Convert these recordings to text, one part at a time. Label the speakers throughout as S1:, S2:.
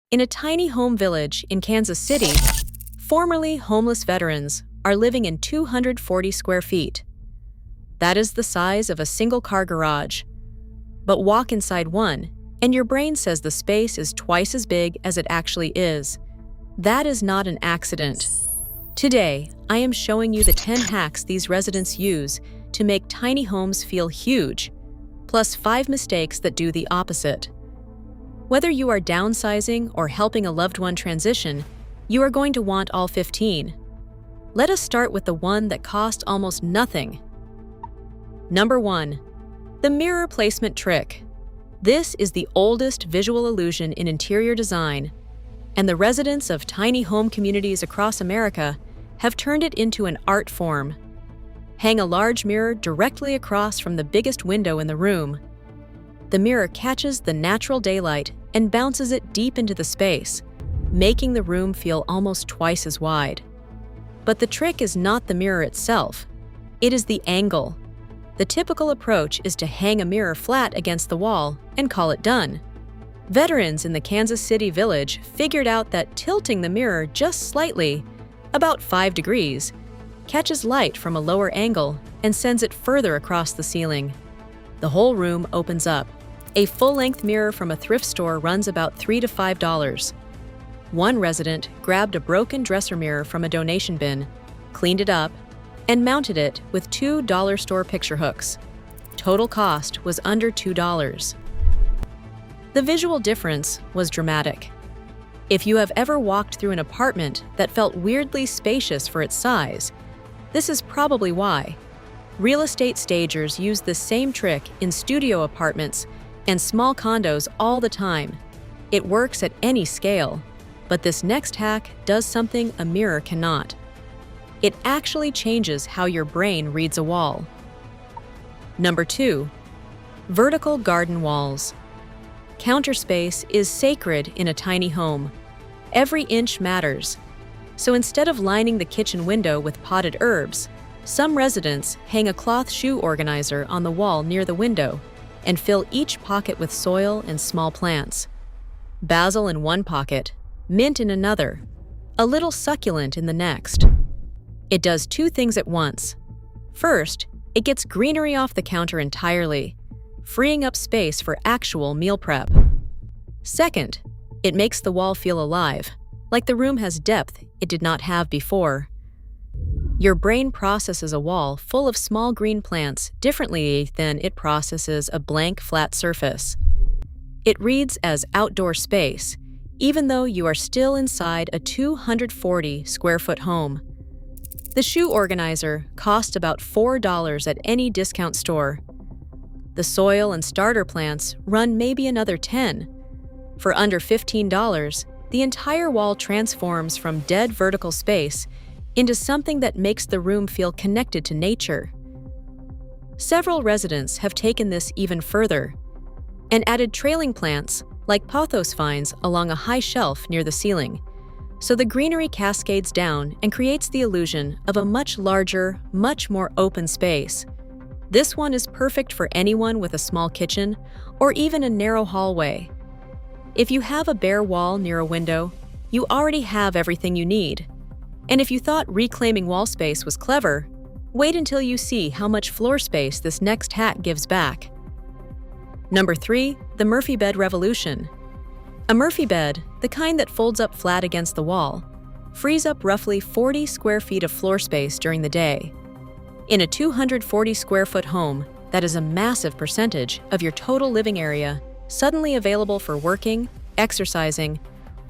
S1: In a tiny home village in Kansas City, formerly homeless veterans are living in 240 square feet. That is the size of a single-car garage. But walk inside one, and your brain says the space is twice as big as it actually is. That is not an accident. Today, I am showing you the 10 hacks these residents use to make tiny homes feel huge, plus 5 mistakes that do the opposite. Whether you are downsizing or helping a loved one transition, you are going to want all 15. Let us start with the one that cost almost nothing. Number 1. The mirror placement trick. This is the oldest visual illusion in interior design, and the residents of tiny home communities across America have turned it into an art form. Hang a large mirror directly across from the biggest window in the room. The mirror catches the natural daylight and bounces it deep into the space, making the room feel almost twice as wide. But the trick is not the mirror itself. It is the angle. The typical approach is to hang a mirror flat against the wall and call it done. Veterans in the Kansas City village figured out that tilting the mirror just slightly, about 5 degrees, catches light from a lower angle and sends it further across the ceiling. The whole room opens up. A full-length mirror from a thrift store runs about $3 to $5. One resident grabbed a broken dresser mirror from a donation bin, cleaned it up, and mounted it with 2 dollar store picture hooks. Total cost was under $2. The visual difference was dramatic. If you have ever walked through an apartment that felt weirdly spacious for its size, this is probably why. Real estate stagers use the same trick in studio apartments and small condos all the time. It works at any scale, but this next hack does something a mirror cannot. It actually changes how your brain reads a wall. Number 2. Vertical garden walls. Counter space is sacred in a tiny home. Every inch matters. So instead of lining the kitchen window with potted herbs, some residents hang a cloth shoe organizer on the wall near the window and fill each pocket with soil and small plants. Basil in one pocket, mint in another, a little succulent in the next. It does 2 things at once. First, it gets greenery off the counter entirely, freeing up space for actual meal prep. Second, it makes the wall feel alive, like the room has depth it did not have before. Your brain processes a wall full of small green plants differently than it processes a blank, flat surface. It reads as outdoor space, even though you are still inside a 240 square foot home. The shoe organizer costs about $4 at any discount store. The soil and starter plants run maybe another $10. For under $15, the entire wall transforms from dead vertical space into something that makes the room feel connected to nature. Several residents have taken this even further and added trailing plants like pothos vines along a high shelf near the ceiling, so the greenery cascades down and creates the illusion of a much larger, much more open space. This one is perfect for anyone with a small kitchen or even a narrow hallway. If you have a bare wall near a window, you already have everything you need. And if you thought reclaiming wall space was clever, wait until you see how much floor space this next hack gives back. Number 3. The Murphy bed revolution. A Murphy bed, the kind that folds up flat against the wall, frees up roughly 40 square feet of floor space during the day. In a 240 square foot home, that is a massive percentage of your total living area suddenly available for working, exercising,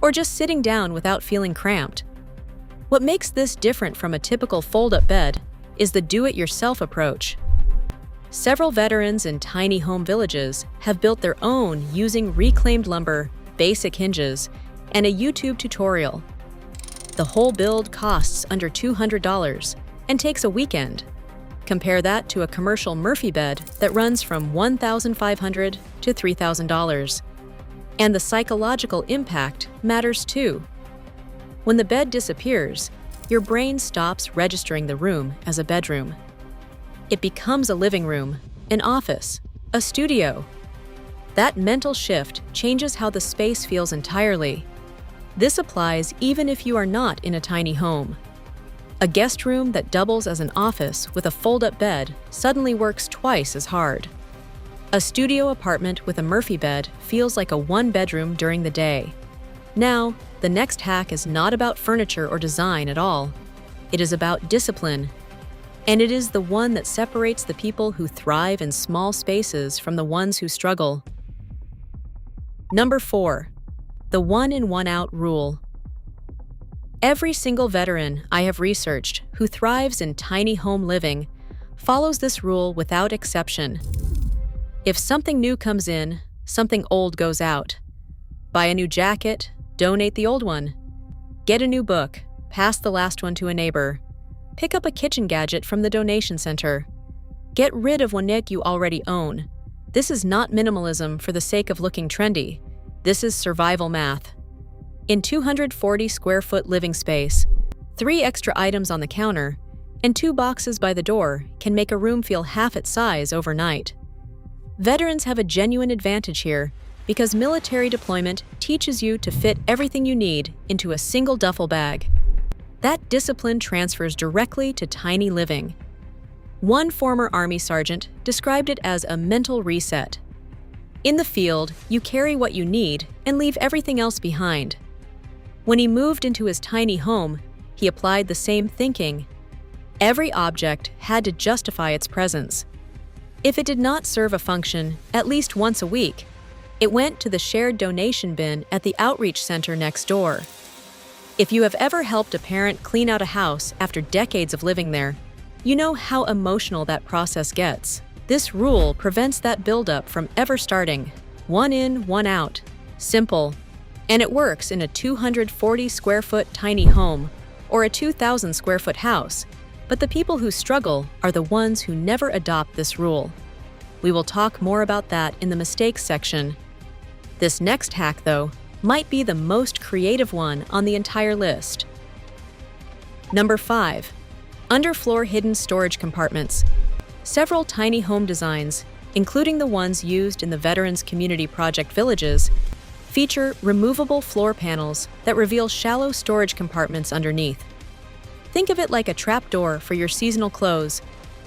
S1: or just sitting down without feeling cramped. What makes this different from a typical fold-up bed is the do-it-yourself approach. Several veterans in tiny home villages have built their own using reclaimed lumber, basic hinges, and a YouTube tutorial. The whole build costs under $200 and takes a weekend. Compare that to a commercial Murphy bed that runs from $1,500 to $3,000. And the psychological impact matters too. When the bed disappears, your brain stops registering the room as a bedroom. It becomes a living room, an office, a studio. That mental shift changes how the space feels entirely, This applies even if you are not in a tiny home. A guest room that doubles as an office with a fold-up bed suddenly works twice as hard. A studio apartment with a Murphy bed feels like a one-bedroom during the day. Now, the next hack is not about furniture or design at all. It is about discipline. And it is the one that separates the people who thrive in small spaces from the ones who struggle. Number 4. The one-in, one-out rule. Every single veteran I have researched who thrives in tiny home living follows this rule without exception. If something new comes in, something old goes out. Buy a new jacket, donate the old one. Get a new book, pass the last one to a neighbor. Pick up a kitchen gadget from the donation center. Get rid of one you already own. This is not minimalism for the sake of looking trendy. This is survival math. In 240 square foot living space, 3 extra items on the counter, and 2 boxes by the door can make a room feel half its size overnight. Veterans have a genuine advantage here because military deployment teaches you to fit everything you need into a single duffel bag. That discipline transfers directly to tiny living. One former Army sergeant described it as a mental reset. In the field, you carry what you need and leave everything else behind. When he moved into his tiny home, he applied the same thinking. Every object had to justify its presence. If it did not serve a function at least once a week, it went to the shared donation bin at the outreach center next door. If you have ever helped a parent clean out a house after decades of living there, you know how emotional that process gets. This rule prevents that buildup from ever starting. One in, one out. Simple. And it works in a 240 square foot tiny home or a 2,000 square foot house, but the people who struggle are the ones who never adopt this rule. We will talk more about that in the mistakes section. This next hack, though, might be the most creative one on the entire list. Number 5. Underfloor hidden storage compartments. Several tiny home designs, including the ones used in the Veterans Community Project villages, feature removable floor panels that reveal shallow storage compartments underneath. Think of it like a trapdoor for your seasonal clothes,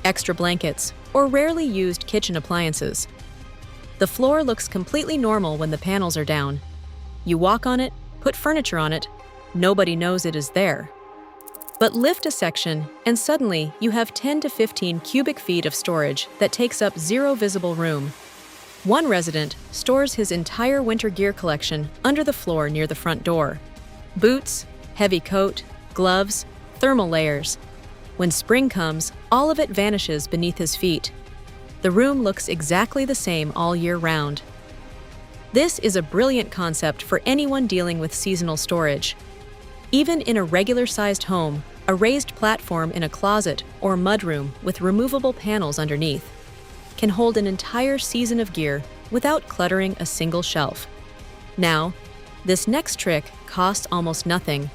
S1: extra blankets, or rarely used kitchen appliances. The floor looks completely normal when the panels are down. You walk on it, put furniture on it, nobody knows it is there. But lift a section, and suddenly you have 10 to 15 cubic feet of storage that takes up zero visible room. One resident stores his entire winter gear collection under the floor near the front door. Boots, heavy coat, gloves, thermal layers. When spring comes, all of it vanishes beneath his feet. The room looks exactly the same all year round. This is a brilliant concept for anyone dealing with seasonal storage. Even in a regular-sized home, a raised platform in a closet or mudroom with removable panels underneath can hold an entire season of gear without cluttering a single shelf. Now, this next trick costs almost nothing,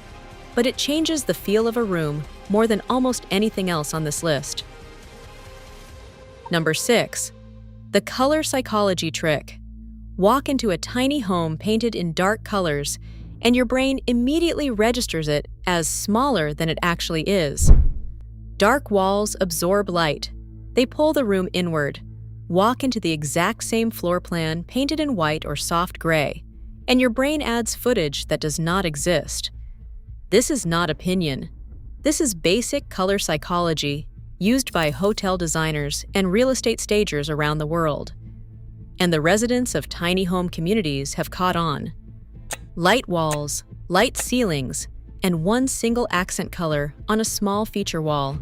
S1: but it changes the feel of a room more than almost anything else on this list. Number 6. The color psychology trick. Walk into a tiny home painted in dark colors, and your brain immediately registers it as smaller than it actually is. Dark walls absorb light. They pull the room inward. Walk into the exact same floor plan painted in white or soft gray, and your brain adds footage that does not exist. This is not opinion. This is basic color psychology used by hotel designers and real estate stagers around the world. And the residents of tiny home communities have caught on. Light walls, light ceilings, and one single accent color on a small feature wall.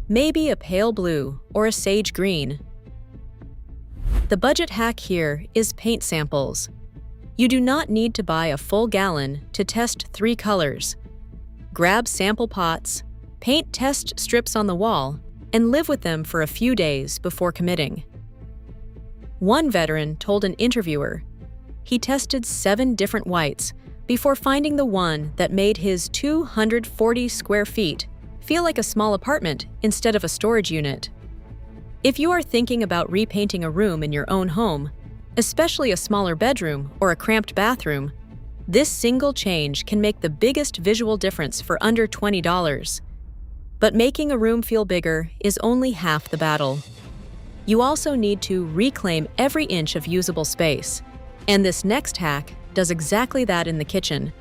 S1: Maybe a pale blue or a sage green. The budget hack here is paint samples. You do not need to buy a full gallon to test 3 colors. Grab sample pots, paint test strips on the wall, and live with them for a few days before committing. One veteran told an interviewer he tested 7 different whites before finding the one that made his 240 square feet feel like a small apartment instead of a storage unit. If you are thinking about repainting a room in your own home, especially a smaller bedroom or a cramped bathroom, This single change can make the biggest visual difference for under $20. But making a room feel bigger is only half the battle. You also need to reclaim every inch of usable space. And this next hack does exactly that in the kitchen.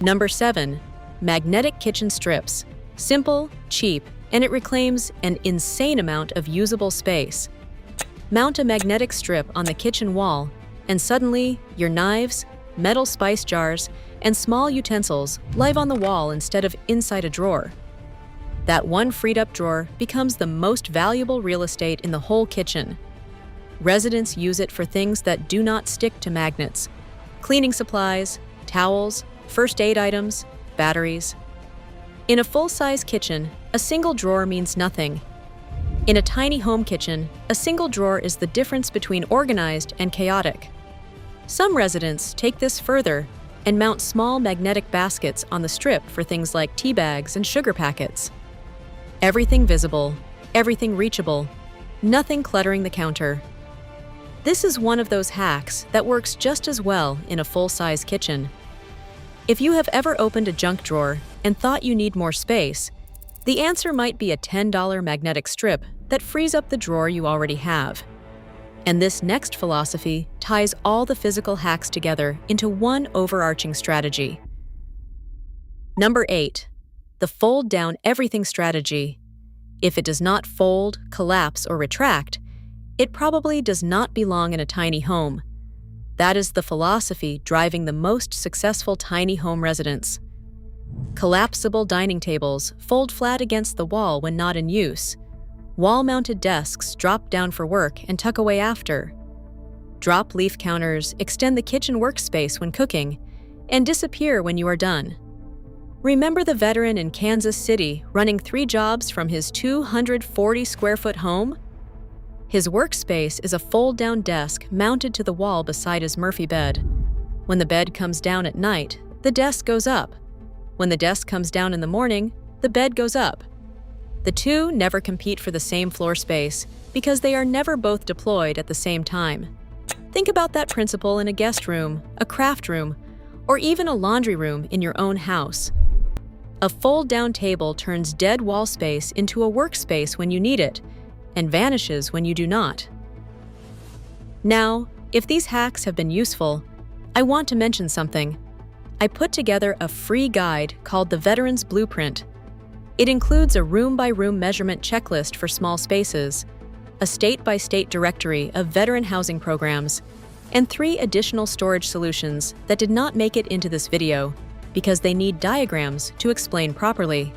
S1: Number 7. Magnetic kitchen strips. Simple, cheap, and it reclaims an insane amount of usable space. Mount a magnetic strip on the kitchen wall, and suddenly, your knives, metal spice jars, and small utensils live on the wall instead of inside a drawer. That one freed-up drawer becomes the most valuable real estate in the whole kitchen. Residents use it for things that do not stick to magnets: cleaning supplies, towels, first aid items, batteries. In a full-size kitchen, a single drawer means nothing. In a tiny home kitchen, a single drawer is the difference between organized and chaotic. Some residents take this further and mount small magnetic baskets on the strip for things like tea bags and sugar packets. Everything visible, everything reachable, nothing cluttering the counter. This is one of those hacks that works just as well in a full-size kitchen. If you have ever opened a junk drawer and thought you need more space, the answer might be a $10 magnetic strip that frees up the drawer you already have. And this next philosophy ties all the physical hacks together into one overarching strategy. Number 8. The fold down everything strategy. If it does not fold, collapse, or retract, it probably does not belong in a tiny home. That is the philosophy driving the most successful tiny home residents. Collapsible dining tables fold flat against the wall when not in use. Wall-mounted desks drop down for work and tuck away after. Drop leaf counters extend the kitchen workspace when cooking and disappear when you are done. Remember the veteran in Kansas City running 3 jobs from his 240-square-foot home? His workspace is a fold-down desk mounted to the wall beside his Murphy bed. When the bed comes down at night, the desk goes up. When the desk comes down in the morning, the bed goes up. The two never compete for the same floor space because they are never both deployed at the same time. Think about that principle in a guest room, a craft room, or even a laundry room in your own house. A fold-down table turns dead wall space into a workspace when you need it, and vanishes when you do not. Now, if these hacks have been useful, I want to mention something. I put together a free guide called the Veteran's Blueprint. It includes a room-by-room measurement checklist for small spaces, a state-by-state directory of veteran housing programs, and 3 additional storage solutions that did not make it into this video because they need diagrams to explain properly.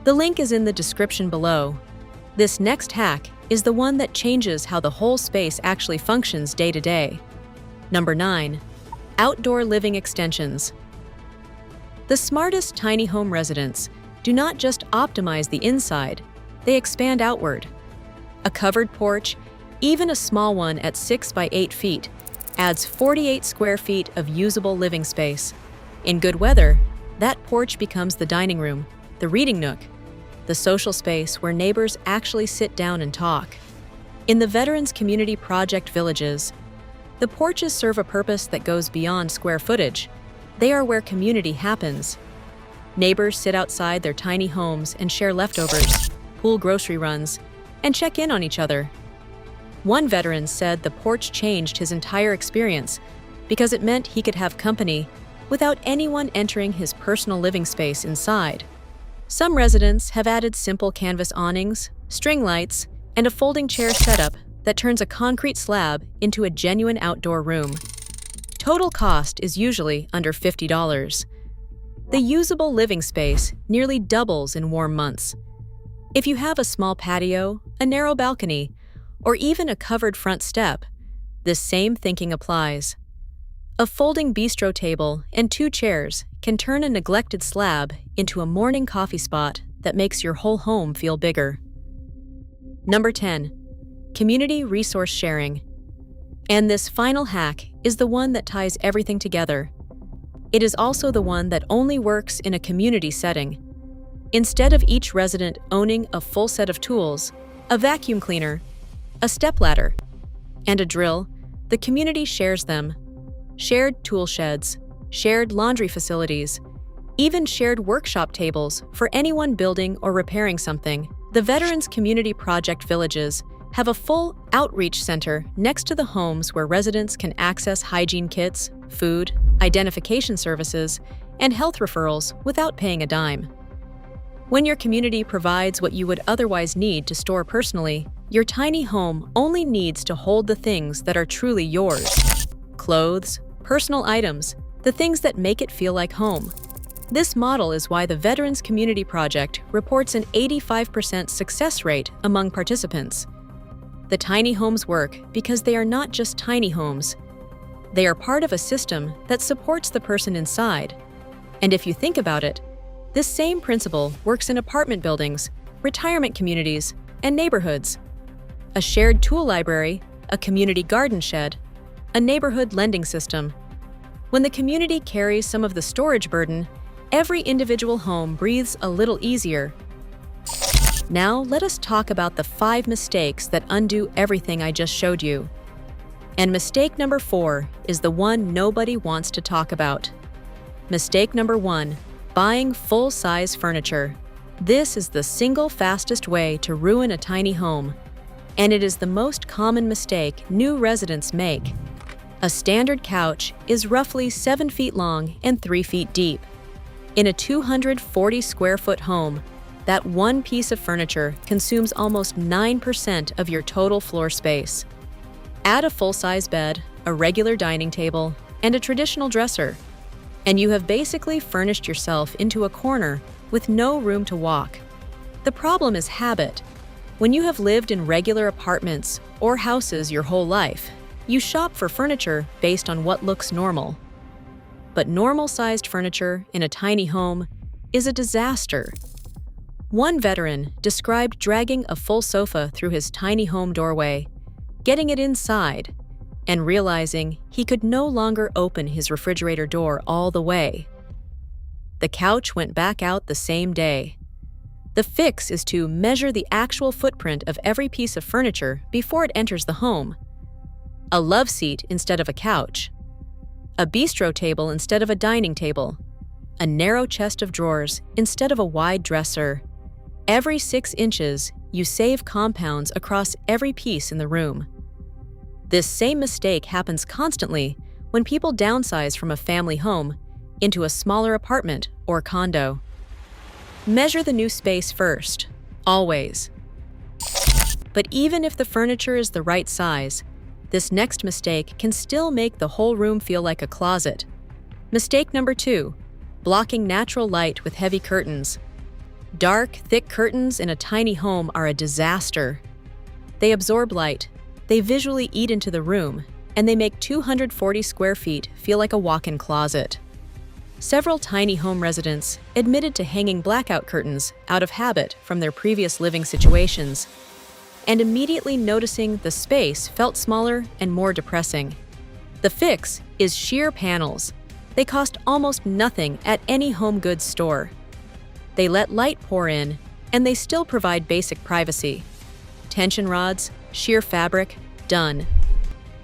S1: The link is in the description below. This next hack is the one that changes how the whole space actually functions day to day. Number 9. Outdoor living extensions. The smartest tiny home residents do not just optimize the inside, they expand outward. A covered porch, even a small one at 6 by 8 feet, adds 48 square feet of usable living space. In good weather, that porch becomes the dining room, the reading nook, the social space where neighbors actually sit down and talk. In the Veterans Community Project villages, the porches serve a purpose that goes beyond square footage. They are where community happens. Neighbors sit outside their tiny homes and share leftovers, pool grocery runs, and check in on each other. One veteran said the porch changed his entire experience because it meant he could have company without anyone entering his personal living space inside. Some residents have added simple canvas awnings, string lights, and a folding chair setup that turns a concrete slab into a genuine outdoor room. Total cost is usually under $50. The usable living space nearly doubles in warm months. If you have a small patio, a narrow balcony, or even a covered front step, this same thinking applies. A folding bistro table and 2 chairs can turn a neglected slab into a morning coffee spot that makes your whole home feel bigger. Number 10. Community resource sharing. And this final hack is the one that ties everything together. It is also the one that only works in a community setting. Instead of each resident owning a full set of tools, a vacuum cleaner, a stepladder, and a drill, the community shares them. Shared tool sheds, shared laundry facilities, even shared workshop tables for anyone building or repairing something. The Veterans Community Project Villages have a full outreach center next to the homes where residents can access hygiene kits, food, identification services, and health referrals without paying a dime. When your community provides what you would otherwise need to store personally, your tiny home only needs to hold the things that are truly yours. Clothes, personal items, the things that make it feel like home. This model is why the Veterans Community Project reports an 85% success rate among participants. The tiny homes work because they are not just tiny homes. They are part of a system that supports the person inside. And if you think about it, this same principle works in apartment buildings, retirement communities, and neighborhoods. A shared tool library, a community garden shed, a neighborhood lending system. When the community carries some of the storage burden, every individual home breathes a little easier. Now, let us talk about the 5 mistakes that undo everything I just showed you. And mistake number 4 is the one nobody wants to talk about. Mistake number 1, buying full-size furniture. This is the single fastest way to ruin a tiny home, and it is the most common mistake new residents make. A standard couch is roughly 7 feet long and 3 feet deep. In a 240 square foot home, that one piece of furniture consumes almost 9% of your total floor space. Add a full-size bed, a regular dining table, and a traditional dresser, and you have basically furnished yourself into a corner with no room to walk. The problem is habit. When you have lived in regular apartments or houses your whole life, you shop for furniture based on what looks normal. But normal-sized furniture in a tiny home is a disaster. One veteran described dragging a full sofa through his tiny home doorway, getting it inside, and realizing he could no longer open his refrigerator door all the way. The couch went back out the same day. The fix is to measure the actual footprint of every piece of furniture before it enters the home. A love seat instead of a couch. A bistro table instead of a dining table. A narrow chest of drawers instead of a wide dresser. Every 6 inches, you save compounds across every piece in the room. This same mistake happens constantly when people downsize from a family home into a smaller apartment or condo. Measure the new space first, always. But even if the furniture is the right size, this next mistake can still make the whole room feel like a closet. Mistake number 2, blocking natural light with heavy curtains. Dark, thick curtains in a tiny home are a disaster. They absorb light, they visually eat into the room, and they make 240 square feet feel like a walk-in closet. Several tiny home residents admitted to hanging blackout curtains out of habit from their previous living situations, and immediately noticing the space felt smaller and more depressing. The fix is sheer panels. They cost almost nothing at any home goods store. They let light pour in, and they still provide basic privacy. Tension rods, sheer fabric, done.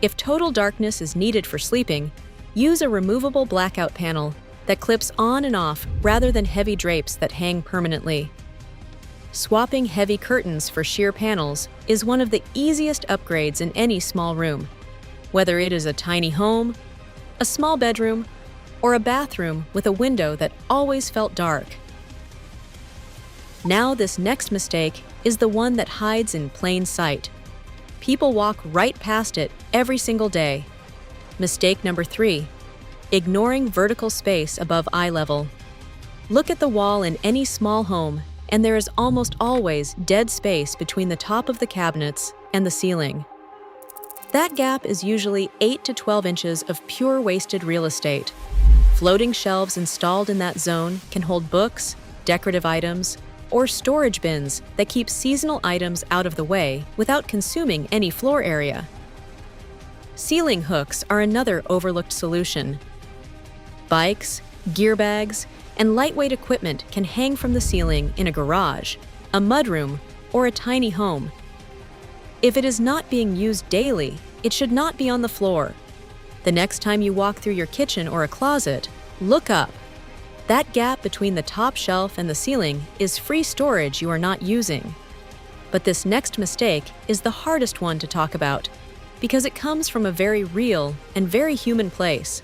S1: If total darkness is needed for sleeping, use a removable blackout panel that clips on and off rather than heavy drapes that hang permanently. Swapping heavy curtains for sheer panels is one of the easiest upgrades in any small room, whether it is a tiny home, a small bedroom, or a bathroom with a window that always felt dark. Now this next mistake is the one that hides in plain sight. People walk right past it every single day. Mistake number 3, ignoring vertical space above eye level. Look at the wall in any small home, and there is almost always dead space between the top of the cabinets and the ceiling. That gap is usually 8 to 12 inches of pure wasted real estate. Floating shelves installed in that zone can hold books, decorative items, or storage bins that keep seasonal items out of the way without consuming any floor area. Ceiling hooks are another overlooked solution. Bikes, gear bags, and lightweight equipment can hang from the ceiling in a garage, a mudroom, or a tiny home. If it is not being used daily, it should not be on the floor. The next time you walk through your kitchen or a closet, Look up. That gap between the top shelf and the ceiling is free storage you are not using. But this next mistake is the hardest one to talk about because it comes from a very real and very human place.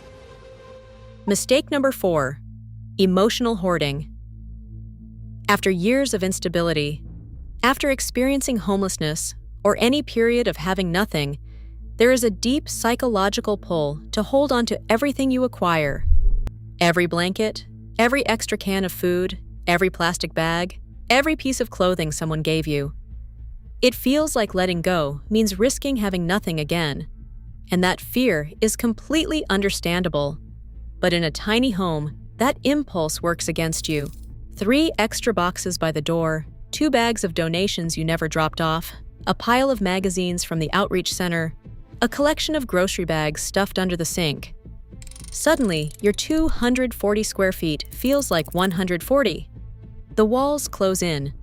S1: Mistake number 4. Emotional hoarding. After years of instability, after experiencing homelessness, or any period of having nothing, there is a deep psychological pull to hold on to everything you acquire. Every blanket, every extra can of food, every plastic bag, every piece of clothing someone gave you. It feels like letting go means risking having nothing again. And that fear is completely understandable. But in a tiny home, that impulse works against you. 3 extra boxes by the door, 2 bags of donations you never dropped off, a pile of magazines from the outreach center, a collection of grocery bags stuffed under the sink. Suddenly, your 240 square feet feels like 140. The walls close in.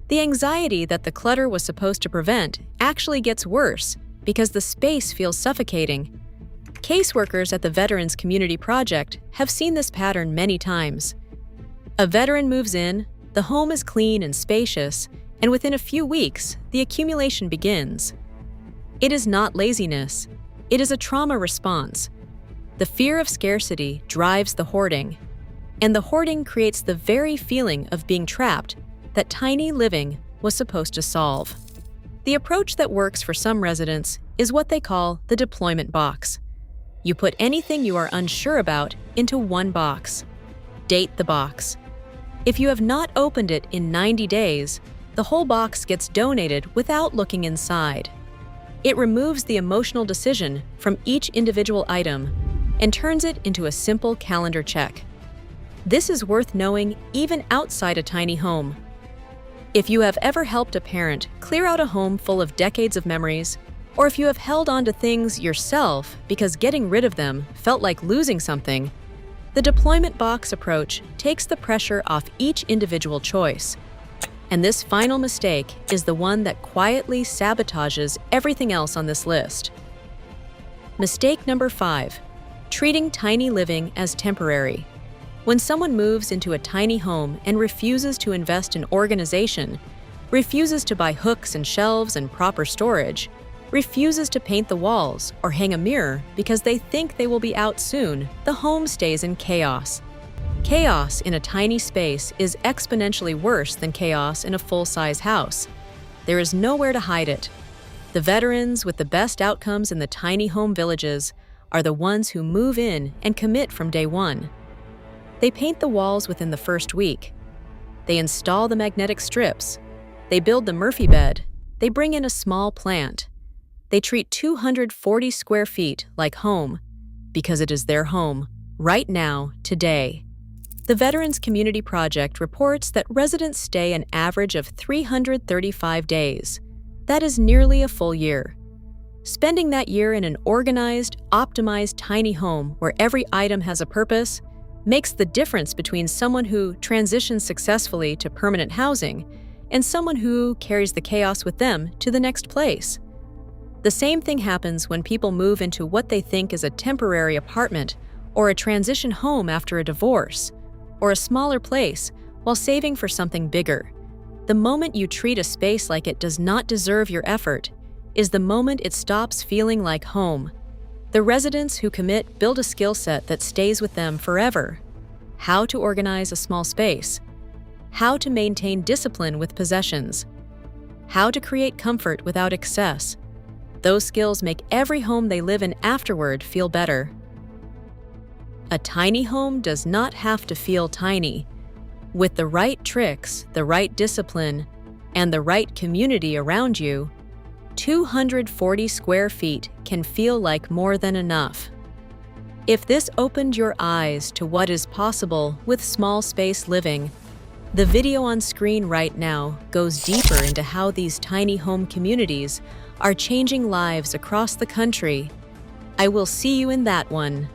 S1: The anxiety that the clutter was supposed to prevent actually gets worse because the space feels suffocating. Caseworkers at the Veterans Community Project have seen this pattern many times. A veteran moves in, the home is clean and spacious, and within a few weeks, the accumulation begins. It is not laziness. It is a trauma response. The fear of scarcity drives the hoarding, and the hoarding creates the very feeling of being trapped that tiny living was supposed to solve. The approach that works for some residents is what they call the deployment box. You put anything you are unsure about into one box. Date the box. If you have not opened it in 90 days, the whole box gets donated without looking inside. It removes the emotional decision from each individual item and turns it into a simple calendar check. This is worth knowing even outside a tiny home. If you have ever helped a parent clear out a home full of decades of memories, or if you have held on to things yourself because getting rid of them felt like losing something, the deployment box approach takes the pressure off each individual choice. And this final mistake is the one that quietly sabotages everything else on this list. Mistake number 5. Treating tiny living as temporary. When someone moves into a tiny home and refuses to invest in organization, refuses to buy hooks and shelves and proper storage, refuses to paint the walls or hang a mirror because they think they will be out soon, the home stays in chaos. Chaos in a tiny space is exponentially worse than chaos in a full-size house. There is nowhere to hide it. The veterans with the best outcomes in the tiny home villages are the ones who move in and commit from day one. They paint the walls within the first week. They install the magnetic strips. They build the Murphy bed. They bring in a small plant. They treat 240 square feet like home because it is their home, right now, today. The Veterans Community Project reports that residents stay an average of 335 days. That is nearly a full year. Spending that year in an organized, optimized tiny home where every item has a purpose makes the difference between someone who transitions successfully to permanent housing and someone who carries the chaos with them to the next place. The same thing happens when people move into what they think is a temporary apartment or a transition home after a divorce, or a smaller place while saving for something bigger. The moment you treat a space like it does not deserve your effort is the moment it stops feeling like home. The residents who commit build a skill set that stays with them forever. How to organize a small space. How to maintain discipline with possessions. How to create comfort without excess. Those skills make every home they live in afterward feel better. A tiny home does not have to feel tiny. With the right tricks, the right discipline, and the right community around you, 240 square feet can feel like more than enough. If this opened your eyes to what is possible with small space living, the video on screen right now goes deeper into how these tiny home communities are changing lives across the country. I will see you in that one.